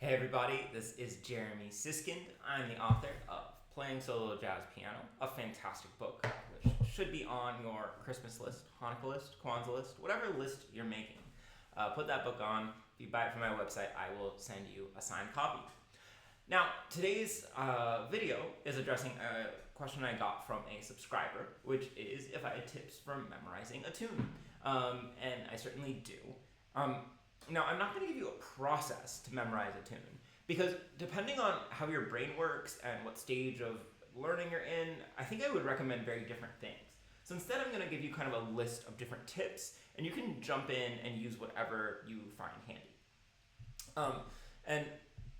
Hey everybody, this is Jeremy Siskind. I'm the author of Playing Solo Jazz Piano, a fantastic book which should be on your Christmas list, Hanukkah list, Kwanzaa list, whatever list you're making. Put that book on. If you buy it from my website, I will send you a signed copy. Now, today's video is addressing a question I got from a subscriber, which is if I had tips for memorizing a tune. And I certainly do. Now, I'm not going to give you a process to memorize a tune, because depending on how your brain works and what stage of learning you're in, I think I would recommend very different things. So instead, I'm going to give you kind of a list of different tips, and you can jump in and use whatever you find handy. And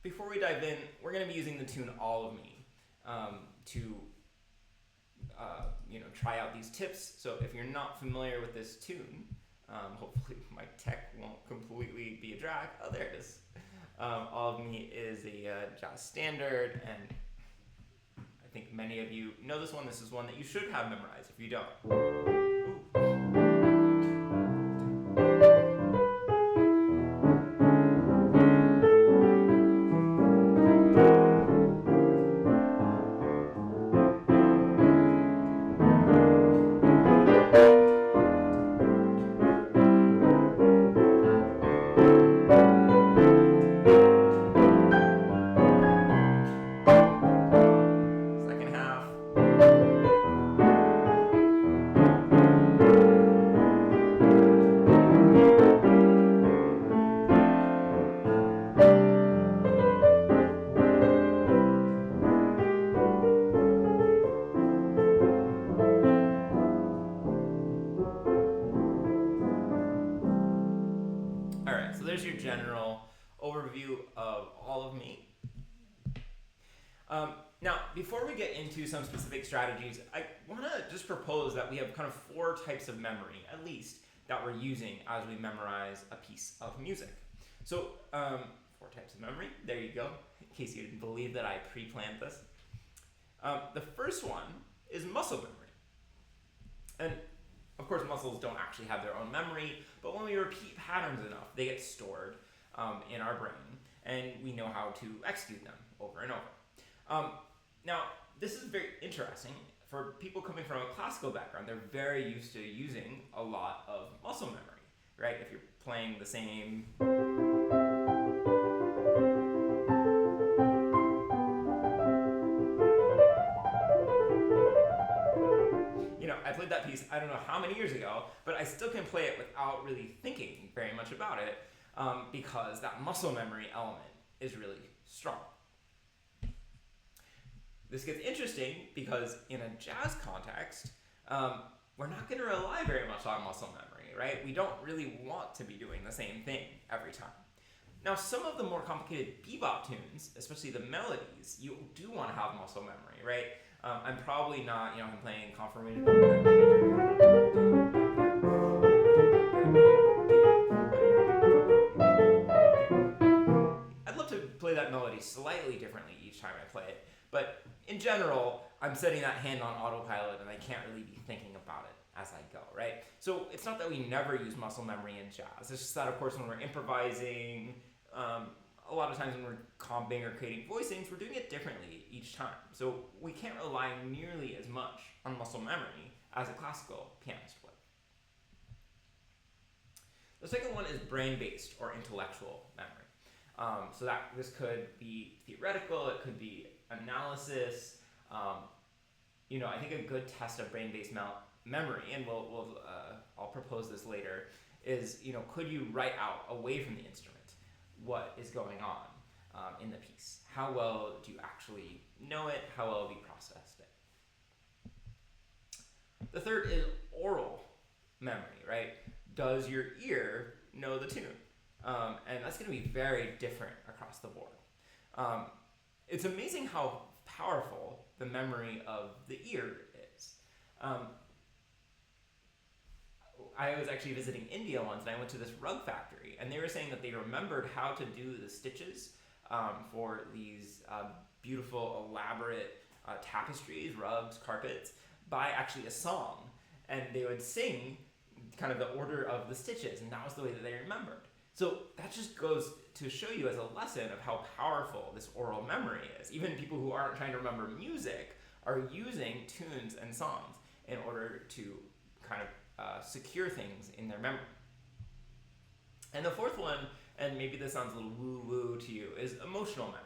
before we dive in, we're going to be using the tune All of Me to try out these tips. So if you're not familiar with this tune, hopefully my tech won't completely be a drag. Oh, there it is. All of Me is a jazz standard, and I think many of you know this one. This is one that you should have memorized if you don't. Ooh. Alright, so there's your general overview of All of Me. Now, before we get into some specific strategies, I want to just propose that we have kind of 4 types of memory, at least, that we're using as we memorize a piece of music. So, 4 types of memory, there you go, in case you didn't believe that I pre-planned this. The first one is muscle memory. And of course, muscles don't actually have their own memory, but when we repeat patterns enough, they get stored in our brain, and we know how to execute them over and over. Now, this is very interesting. For people coming from a classical background, they're very used to using a lot of muscle memory, right? If you're playing the same... I played that piece, I don't know how many years ago, but I still can play it without really thinking very much about it, because that muscle memory element is really strong. This gets interesting because in a jazz context, we're not going to rely very much on muscle memory, right? We don't really want to be doing the same thing every time. Now, some of the more complicated bebop tunes, especially the melodies, you do want to have muscle memory, right? I'm probably not, I'm playing confirmation. I'd love to play that melody slightly differently each time I play it, but in general, I'm setting that hand on autopilot and I can't really be thinking about it as I go, right? So it's not that we never use muscle memory in jazz. It's just that, of course, when we're improvising, a lot of times when we're comping or creating voicings, we're doing it differently each time. So we can't rely nearly as much on muscle memory as a classical pianist would. The second one is brain-based or intellectual memory. So this could be theoretical, it could be analysis. I think a good test of brain-based memory, and I'll propose this later, is could you write out away from the instrument what is going on in the piece? How well do you actually know it? How well have you processed it? The third is oral memory, right? Does your ear know the tune? And that's going to be very different across the board. It's amazing how powerful the memory of the ear is. I was actually visiting India once, and I went to this rug factory, and they were saying that they remembered how to do the stitches for these beautiful, elaborate tapestries, rugs, carpets, by actually a song. And they would sing kind of the order of the stitches, and that was the way that they remembered. So that just goes to show you as a lesson of how powerful this oral memory is. Even people who aren't trying to remember music are using tunes and songs in order to kind of secure things in their memory. And the fourth one, and maybe this sounds a little woo-woo to you, is emotional memory.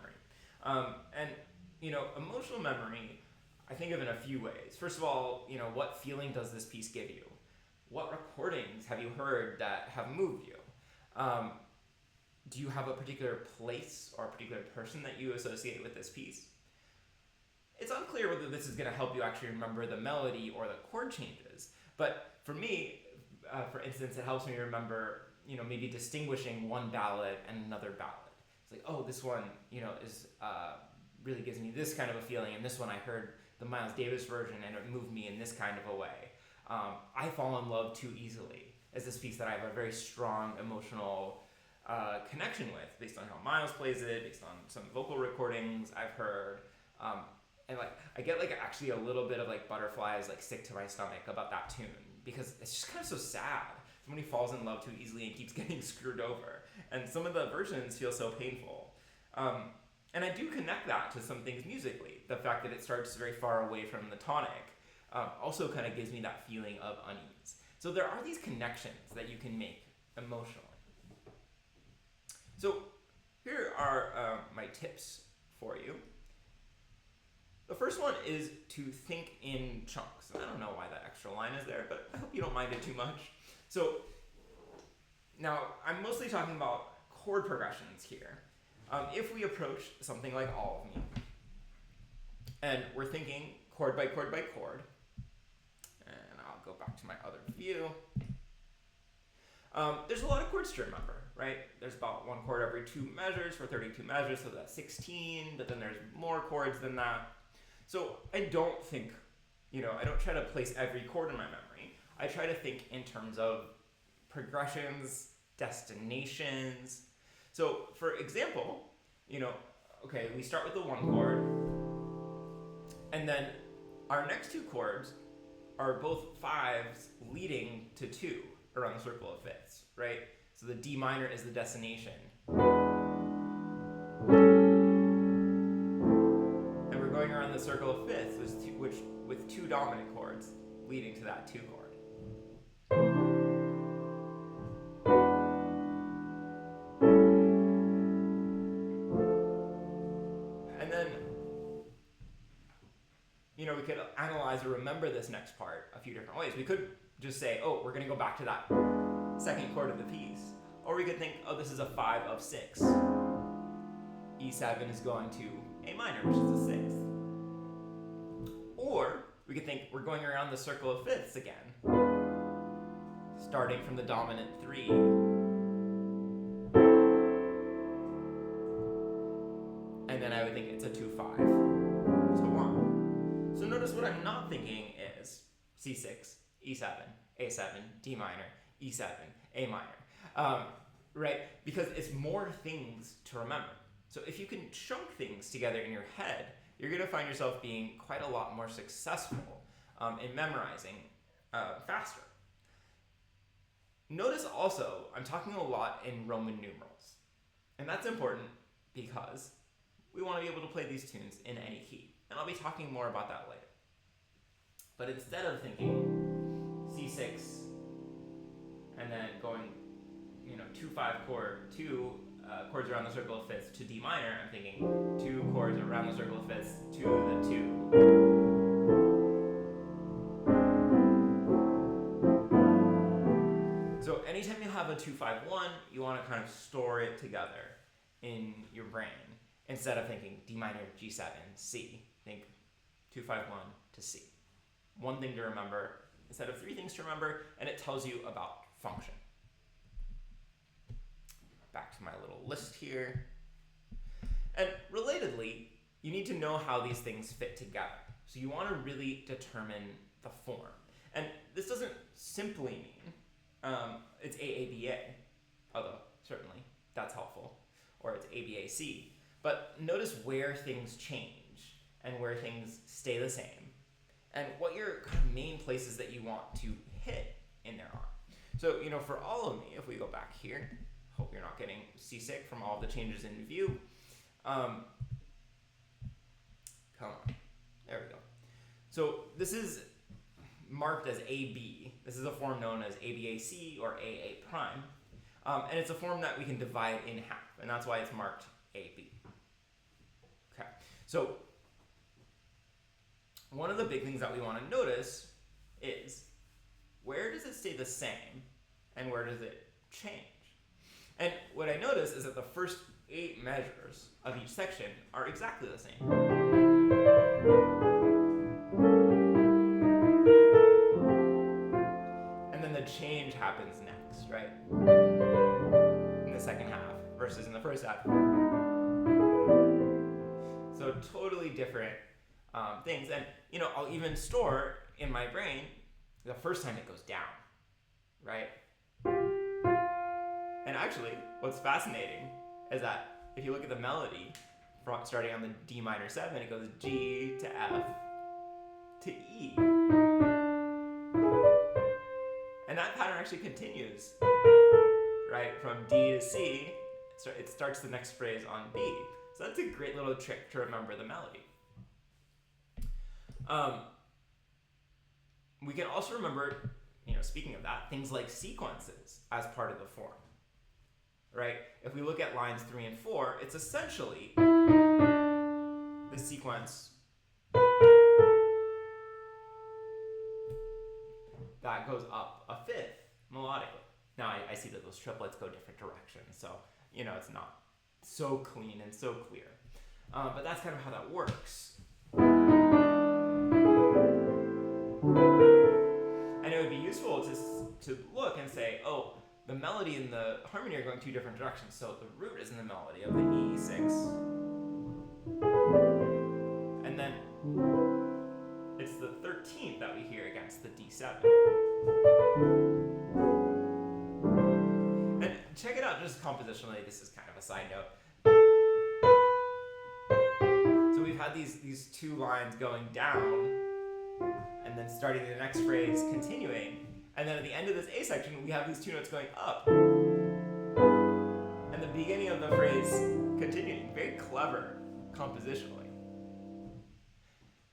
Emotional memory, I think of in a few ways. First of all, what feeling does this piece give you? What recordings have you heard that have moved you? Do you have a particular place or a particular person that you associate with this piece? It's unclear whether this is going to help you actually remember the melody or the chord changes. But for me, for instance, it helps me remember, maybe distinguishing one ballad and another ballad. It's like, oh, this one, is really gives me this kind of a feeling, and this one I heard the Miles Davis version and it moved me in this kind of a way. I Fall in Love Too Easily is this piece that I have a very strong emotional connection with, based on how Miles plays it, based on some vocal recordings I've heard. And I get actually a little bit of butterflies sick to my stomach about that tune, because it's just kind of so sad. Somebody falls in love too easily and keeps getting screwed over. And some of the versions feel so painful. And I do connect that to some things musically. The fact that it starts very far away from the tonic also kind of gives me that feeling of unease. So there are these connections that you can make emotionally. So here are my tips for you. The first one is to think in chunks. I don't know why that extra line is there, but I hope you don't mind it too much. So now I'm mostly talking about chord progressions here. If we approach something like All of Me, and we're thinking chord by chord by chord, and I'll go back to my other view. There's a lot of chords to remember, right? There's about one chord every 2 measures for 32 measures, so that's 16, but then there's more chords than that. So I don't think, I don't try to place every chord in my memory. I try to think in terms of progressions, destinations. So for example, we start with the 1 chord, and then our next 2 chords are both 5s leading to 2 around the circle of 5ths, right? So the D minor is the destination. And we're going around the circle of 5ths with 2 dominant chords leading to that 2 chord. And then, we could analyze or remember this next part a few different ways. We could just say, oh, we're going to go back to that 2nd chord of the piece. Or we could think, oh, this is a 5 of 6. E7 is going to A minor, which is a 6th. Or we could think we're going around the circle of 5ths again, starting from the dominant 3. And then I would think it's a 2-5, so on. So notice what I'm not thinking is C6, E7, A7, D minor, E7, A minor, right? Because it's more things to remember. So if you can chunk things together in your head, you're going to find yourself being quite a lot more successful in memorizing faster. Notice also, I'm talking a lot in Roman numerals. And that's important because we want to be able to play these tunes in any key. And I'll be talking more about that later. But instead of thinking C6 and then going, 2-5 chord, 2 chords around the circle of 5ths to D minor, I'm thinking 2 chords around the circle of 5ths to the 2. So anytime you have a 2-5-1, you want to kind of store it together in your brain instead of thinking D minor, G7, C. Think 2-5-1 to C. One thing to remember instead of 3 things to remember, and it tells you about function. Back to my little list here. And relatedly, you need to know how these things fit together. So you want to really determine the form. And this doesn't simply mean it's AABA, although certainly that's helpful, or it's ABAC. But notice where things change and where things stay the same, and what your kind of main places that you want to hit in there are. So, for All of Me, if we go back here, hope you're not getting seasick from all the changes in view. Come on. There we go. So this is marked as AB. This is a form known as ABAC or AA prime. And it's a form that we can divide in half, and that's why it's marked AB. Okay, so one of the big things that we want to notice is where does it stay the same and where does it change? And what I notice is that the first 8 measures of each section are exactly the same. And then the change happens next, right? In the second half versus in the first half. So totally different things. And, I'll even store in my brain the first time it goes down, right? And actually, what's fascinating is that if you look at the melody, starting on the D minor 7, it goes G to F to E. And that pattern actually continues, right? From D to C, it starts the next phrase on B. So that's a great little trick to remember the melody. We can also remember, speaking of that, things like sequences as part of the form, right? If we look at lines 3 and 4, it's essentially the sequence that goes up a fifth melodically. Now, I see that those triplets go different directions, so, it's not so clean and so clear. But that's kind of how that works. And it would be useful to look and say, oh, the melody and the harmony are going 2 different directions, so the root is in the melody of the E6. And then it's the 13th that we hear against the D7. And check it out just compositionally, this is kind of a side note. So we've had these 2 lines going down, and then starting the next phrase continuing, and then at the end of this A section, we have these 2 notes going up. And the beginning of the phrase continuing. Very clever compositionally.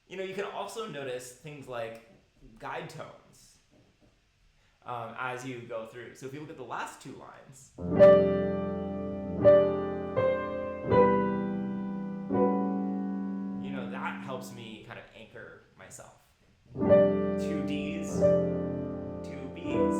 You can also notice things like guide tones as you go through. So if you look at the last 2 lines, that helps me kind of anchor myself. 2 Ds, 2 Bs.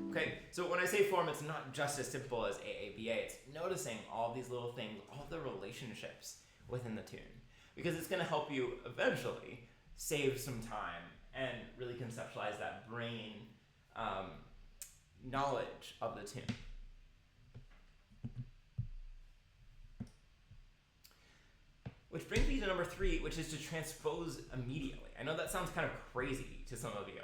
Okay, so when I say form, it's not just as simple as AABA. It's noticing all these little things, all the relationships within the tune. Because it's going to help you eventually save some time and really conceptualize that brain knowledge of the tune. Which brings me to number 3, which is to transpose immediately. I know that sounds kind of crazy to some of you.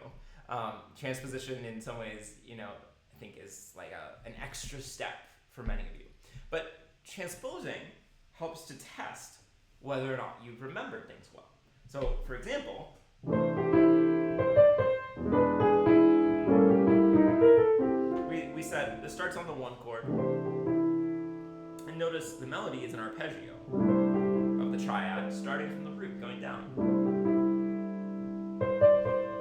Transposition in some ways, I think is like an extra step for many of you. But transposing helps to test whether or not you've remembered things well. So, for example, we said this starts on the 1 chord, and notice the melody is an arpeggio of the triad, starting from the root, going down.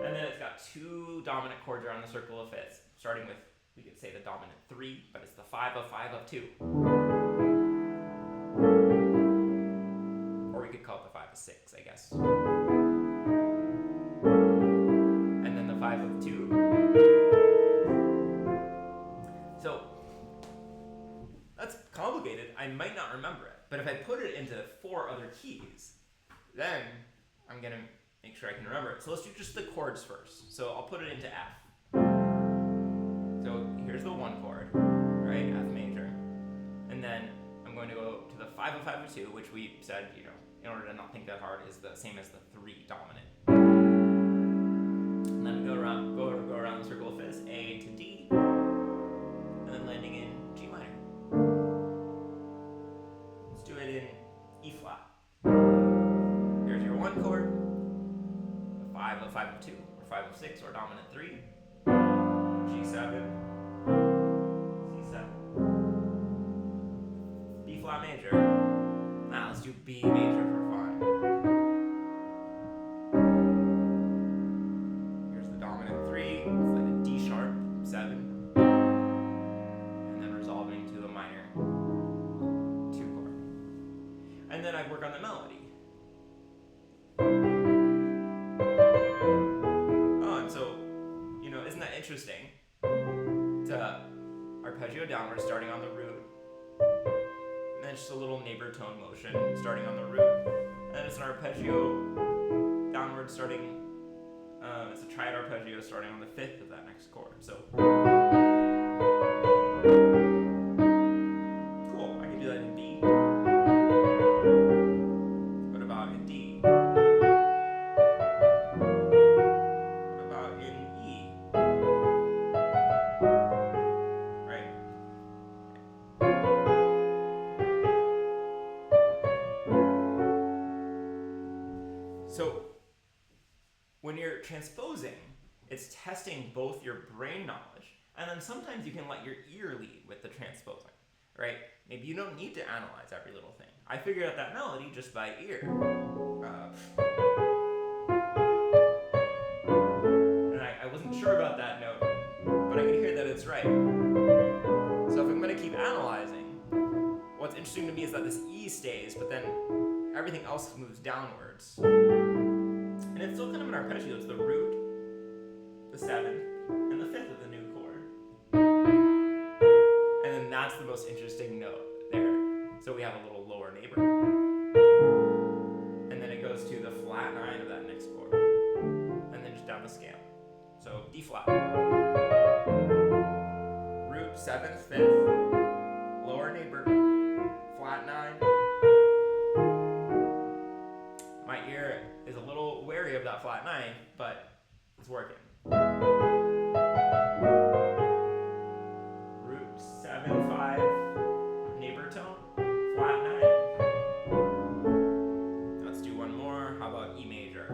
And then it's got 2 dominant chords around the circle of fifths, starting with, we could say the dominant 3, but it's the 5 of 5 of 2. Or we could call it the 5 of 6, I guess. And then the 5 of 2. So, that's complicated. I might not remember it. But if I put it into 4 other keys, then I'm going to make sure I can remember it. So let's do just the chords first. So I'll put it into F. So here's the 1 chord, right? F major. And then I'm going to go to the 5 of 5 of 2, which we said, in order to not think that hard, is the same as the 3 dominant. And then go around the circle of fifths, A to D, and then landing in G minor. Let's do it in E flat. Here's your 1 chord, the 5 of 5 of 2, or 5 of 6, or dominant 3, G G7, C7, B flat major. Now let's do B major for fun. Here's the dominant 3, it's like a D sharp, 7, and then resolving to the minor 2 chord. And then I work on the melody. Interesting to arpeggio downward starting on the root, and then just a little neighbor tone motion starting on the root, and then it's an arpeggio downward starting, it's a triad arpeggio starting on the 5th of that next chord. So cool, I can do that in B. What about in D? What about in E? So when you're transposing, it's testing both your brain knowledge, and then sometimes you can let your ear lead with the transposing, right? Maybe you don't need to analyze every little thing. I figured out that melody just by ear. And I wasn't sure about that note, but I can hear that it's right. So if I'm going to keep analyzing, what's interesting to me is that this E stays, but then everything else moves downwards. And it's still kind of an arpeggio. It's the root, the 7th, and the 5th of the new chord. And then that's the most interesting note there. So we have a little lower neighbor. And then it goes to the flat 9 of that next chord. And then just down the scale. So D flat. Root, 7th, 5th, lower neighbor, flat 9. My ear is a little wary of that flat 9, but it's working. Root 7, 5, neighbor tone, flat 9. Let's do one more. How about E major?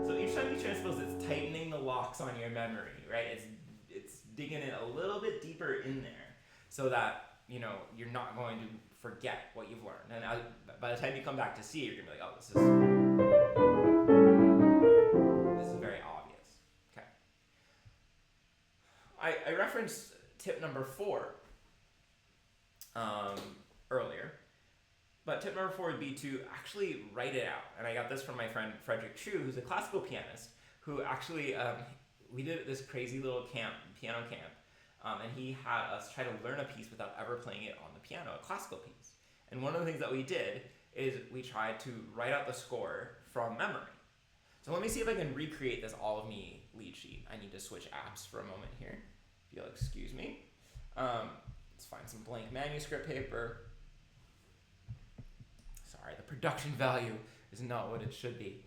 So each time you transpose, it's tightening the locks on your memory, right? It's digging in a little bit deeper in there, so that you're not going to forget what you've learned. And by the time you come back to C, you're gonna be like, oh, this is very obvious. Okay. I referenced tip number 4 earlier, but tip number 4 would be to actually write it out. And I got this from my friend Frederick Chu, who's a classical pianist, who actually we did this crazy little piano camp. And he had us try to learn a piece without ever playing it on the piano, a classical piece. And one of the things that we did is we tried to write out the score from memory. So let me see if I can recreate this All of Me lead sheet. I need to switch apps for a moment here, if you'll excuse me. Let's find some blank manuscript paper. Sorry, the production value is not what it should be.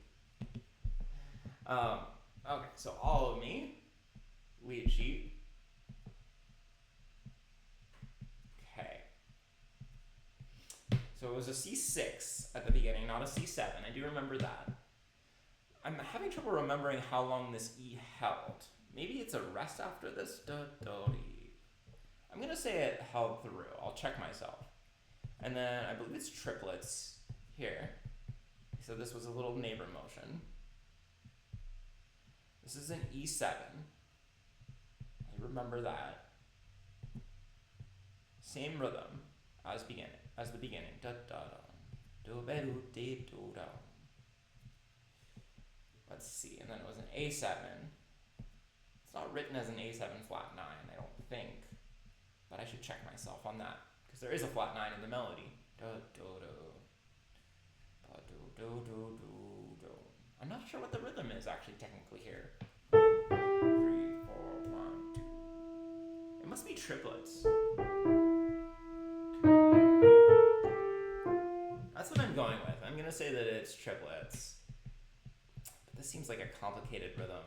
Okay, so All of Me lead sheet. So it was a C6 at the beginning, not a C7. I do remember that. I'm having trouble remembering how long this E held. Maybe it's a rest after this. I'm going to say it held through. I'll check myself. And then I believe it's triplets here. So this was a little neighbor motion. This is an E7. I remember that. Same rhythm as the beginning. Da da da. Do be do dee do da. Let's see, and then it was an A7. It's not written as an A7 flat 9, I don't think, but I should check myself on that because there is a flat 9 in the melody. Da do do. Ba do do do do do. I'm not sure what the rhythm is actually technically here. 3, 4, 1, 2. It must be triplets. That's what I'm going with. I'm going to say that it's triplets. But this seems like a complicated rhythm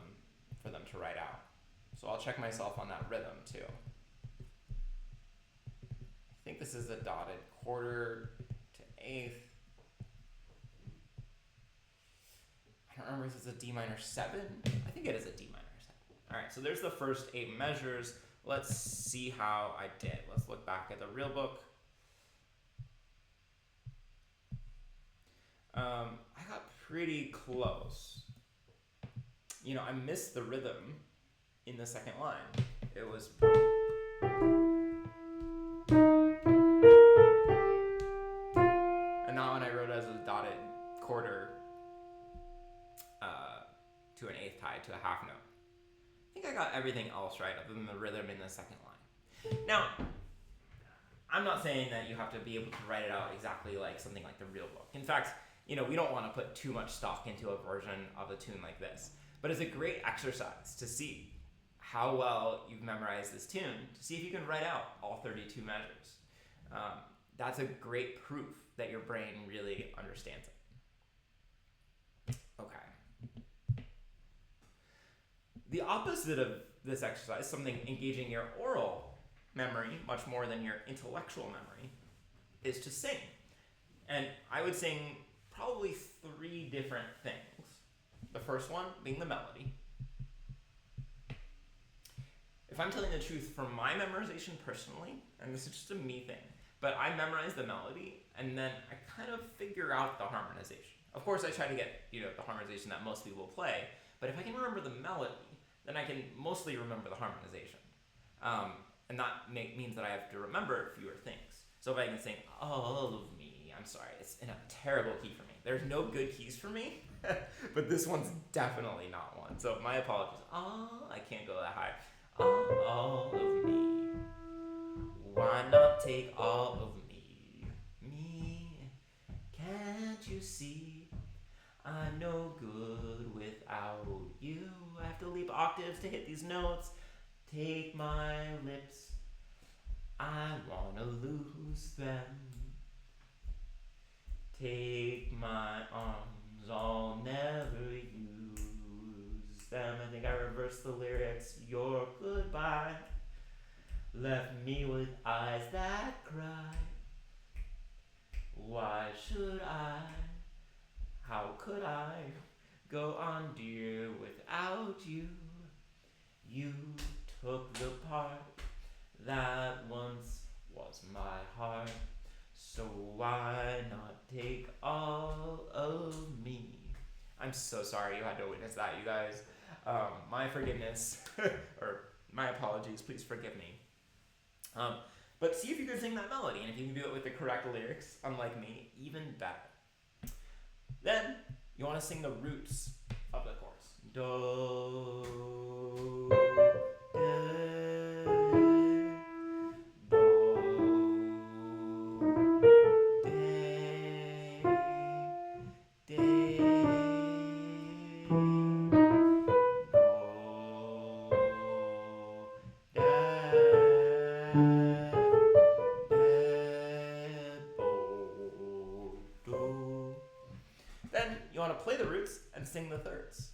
for them to write out. So I'll check myself on that rhythm too. I think this is a dotted quarter to eighth. I don't remember if it's a D minor 7. I think it is a D minor 7. All right, so there's the first 8 measures. Let's see how I did. Let's look back at the real book. I got pretty close. You know, I missed the rhythm in the second line. It was... And not when I wrote it as a dotted quarter to an eighth tie to a half note. I think I got everything else right other than the rhythm in the second line. Now, I'm not saying that you have to be able to write it out exactly like something like the real book. In fact, you know, we don't want to put too much stock into a version of a tune like this. But it's a great exercise to see how well you've memorized this tune, to see if you can write out all 32 measures. That's a great proof that your brain really understands it. Okay. The opposite of this exercise, something engaging your oral memory much more than your intellectual memory, is to sing. And I would sing probably 3 different things. The first one being the melody. If I'm telling the truth, for my memorization personally, and this is just a me thing, but I memorize the melody and then I kind of figure out the harmonization. Of course, I try to get, you know, the harmonization that most people play, but if I can remember the melody, then I can mostly remember the harmonization. And that means that I have to remember fewer things. So if I can sing all of me, I'm sorry, it's in a terrible key for me. There's no good keys for me, but this one's definitely not one. So my apologies. I can't go that high. All of me. Why not take all of me? Me, can't you see? I'm no good without you. I have to leap octaves to hit these notes. Take my lips, I wanna lose them. Take my arms, I'll never use them. I think I reversed the lyrics. Your goodbye left me with eyes that cry. Why should I? How could I go on, dear, without you? You took the part that once was my heart. So why not take all of me? I'm so sorry you had to witness that, you guys. My forgiveness, or my apologies, please forgive me. But see if you can sing that melody, and if you can do it with the correct lyrics, unlike me, even better. Then, you want to sing the roots of the chorus. Do, Then you want to play the roots and sing the thirds.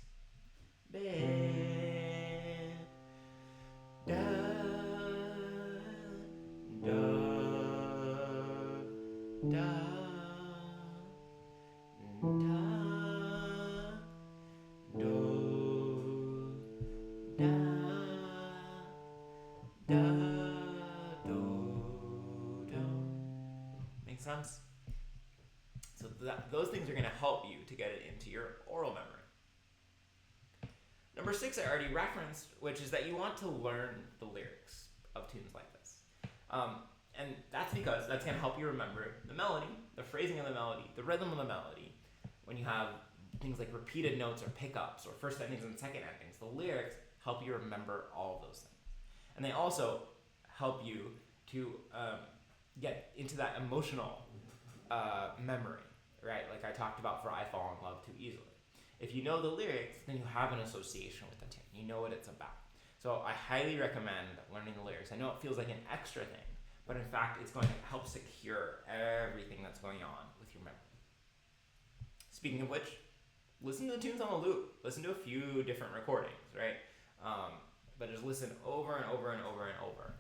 Make sense? So those things are going to help you to get it into your oral memory. Number 6 I already referenced, which is that you want to learn the lyrics of tunes like this. And that's because that's going to help you remember the melody, the phrasing of the melody, the rhythm of the melody. When you have things like repeated notes or pickups or first endings and second endings, the lyrics help you remember all of those things. And they also help you to get into that emotional memory, right? Like I talked about for I Fall in Love Too Easily. If you know the lyrics, then you have an association with the tune. You know what it's about. So I highly recommend learning the lyrics. I know it feels like an extra thing, but in fact, it's going to help secure everything that's going on with your memory. Speaking of which, listen to the tunes on a loop. Listen to a few different recordings, right? But just listen over and over and over and over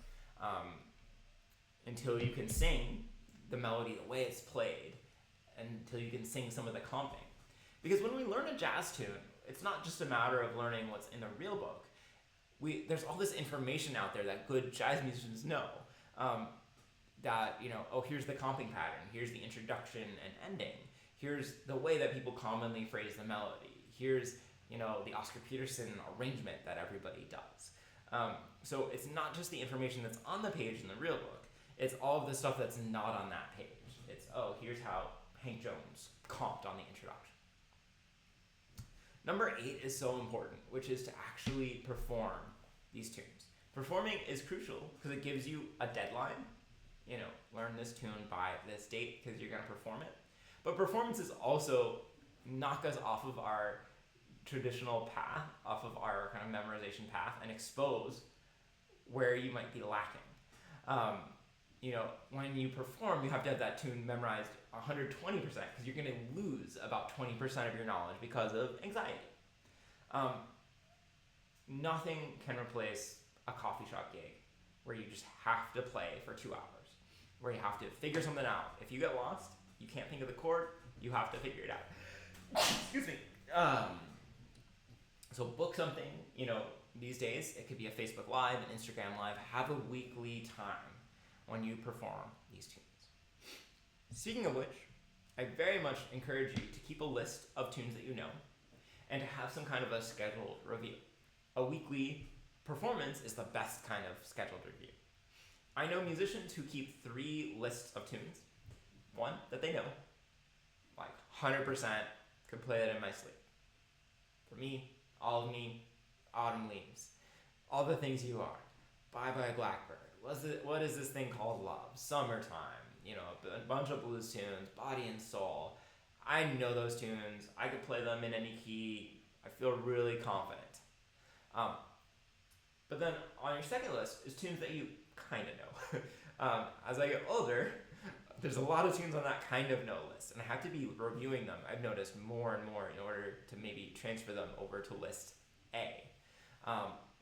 until you can sing the melody the way it's played, until you can sing some of the comping. Because when we learn a jazz tune, it's not just a matter of learning what's in the real book. There's all this information out there that good jazz musicians know. That, oh, here's the comping pattern, here's the introduction and ending, here's the way that people commonly phrase the melody, here's, the Oscar Peterson arrangement that everybody does. So it's not just the information that's on the page in the real book, it's all of the stuff that's not on that page. It's, here's how Hank Jones comped on the introduction. Number 8 is so important, which is to actually perform these tunes. Performing is crucial because it gives you a deadline. Learn this tune by this date because you're going to perform it. But performances also knock us off of our traditional path, off of our kind of memorization path, and expose where you might be lacking. When you perform, you have to have that tune memorized 120% because you're going to lose about 20% of your knowledge because of anxiety. Nothing can replace a coffee shop gig where you just have to play for 2 hours, where you have to figure something out. If you get lost, you can't think of the chord, you have to figure it out. Excuse me. So book something, these days, it could be a Facebook Live, an Instagram Live. Have a weekly time when you perform these tunes. Speaking of which, I very much encourage you to keep a list of tunes that you know and to have some kind of a scheduled review. A weekly performance is the best kind of scheduled review. I know musicians who keep 3 lists of tunes. One that they know, like 100% could play it in my sleep. For me, All of Me, Autumn Leaves, All the Things You Are, Bye Bye Blackbird, What Is This Thing Called Love, Summertime, a bunch of blues tunes, Body and Soul. I know those tunes. I could play them in any key. I feel really confident. But then on your second list is tunes that you kind of know. As I get older, there's a lot of tunes on that kind of know list, and I have to be reviewing them. I've noticed more and more in order to maybe transfer them over to list A.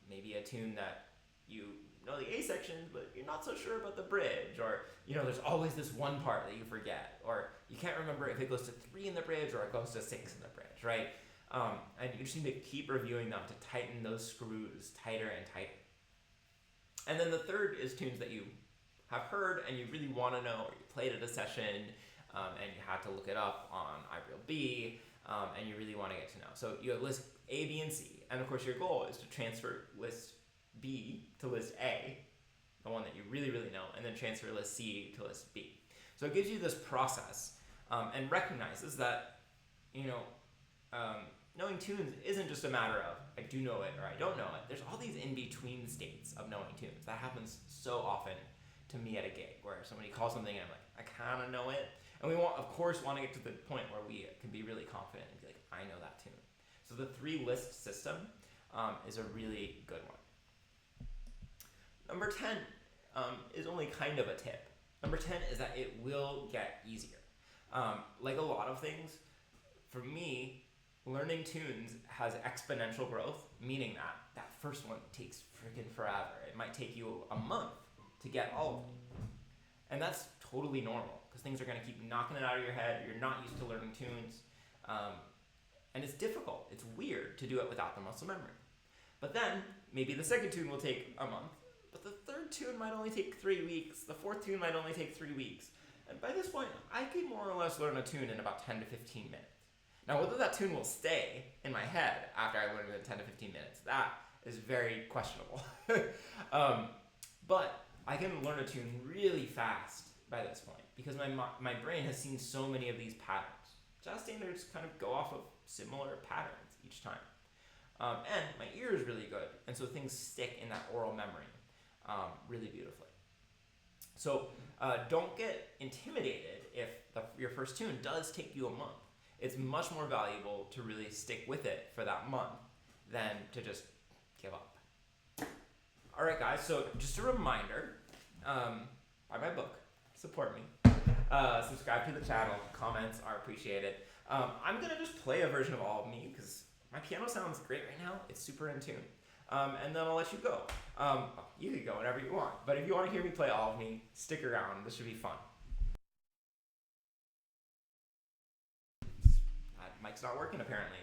Maybe a tune that you know the A sections, but you're not so sure about the bridge, or there's always this one part that you forget, or you can't remember if it goes to 3 in the bridge or it goes to 6 in the bridge, right? And you just need to keep reviewing them to tighten those screws tighter and tighter. And then the third is tunes that you have heard and you really want to know, or you played at a session and you had to look it up on iRealB, and you really want to get to know. So you have list A, B, and C, and of course your goal is to transfer list B to list A, the one that you really, really know, and then transfer list C to list B. So it gives you this process and recognizes that, knowing tunes isn't just a matter of I do know it or I don't know it. There's all these in-between states of knowing tunes. That happens so often to me at a gig where somebody calls something and I'm like, I kind of know it. And we of course want to get to the point where we can be really confident and be like, I know that tune. So the 3-list system is a really good one. Number 10 is only kind of a tip. Number 10 is that it will get easier. Like a lot of things, for me, learning tunes has exponential growth, meaning that first one takes freaking forever. It might take you a month to get all of them. And that's totally normal because things are going to keep knocking it out of your head. You're not used to learning tunes. And it's difficult. It's weird to do it without the muscle memory. But then maybe the second tune will take a month, but the third tune might only take 3 weeks. The fourth tune might only take 3 weeks. And by this point, I can more or less learn a tune in about 10 to 15 minutes. Now, whether that tune will stay in my head after I learn it in 10 to 15 minutes, that is very questionable. But I can learn a tune really fast by this point because my brain has seen so many of these patterns. Jazz standards kind of go off of similar patterns each time. And my ear is really good, and so things stick in that oral memory really beautifully. So don't get intimidated if your first tune does take you a month. It's much more valuable to really stick with it for that month than to just give up. All right, guys, so just a reminder, buy my book, support me, subscribe to the channel, comments are appreciated. I'm going to just play a version of All of Me because my piano sounds great right now. It's super in tune. And then I'll let you go. You can go whenever you want, but if you want to hear me play All of Me, stick around. This should be fun. My mic's not working apparently.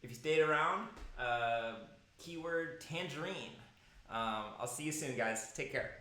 If you stayed around, keyword tangerine. I'll see you soon, guys. Take care.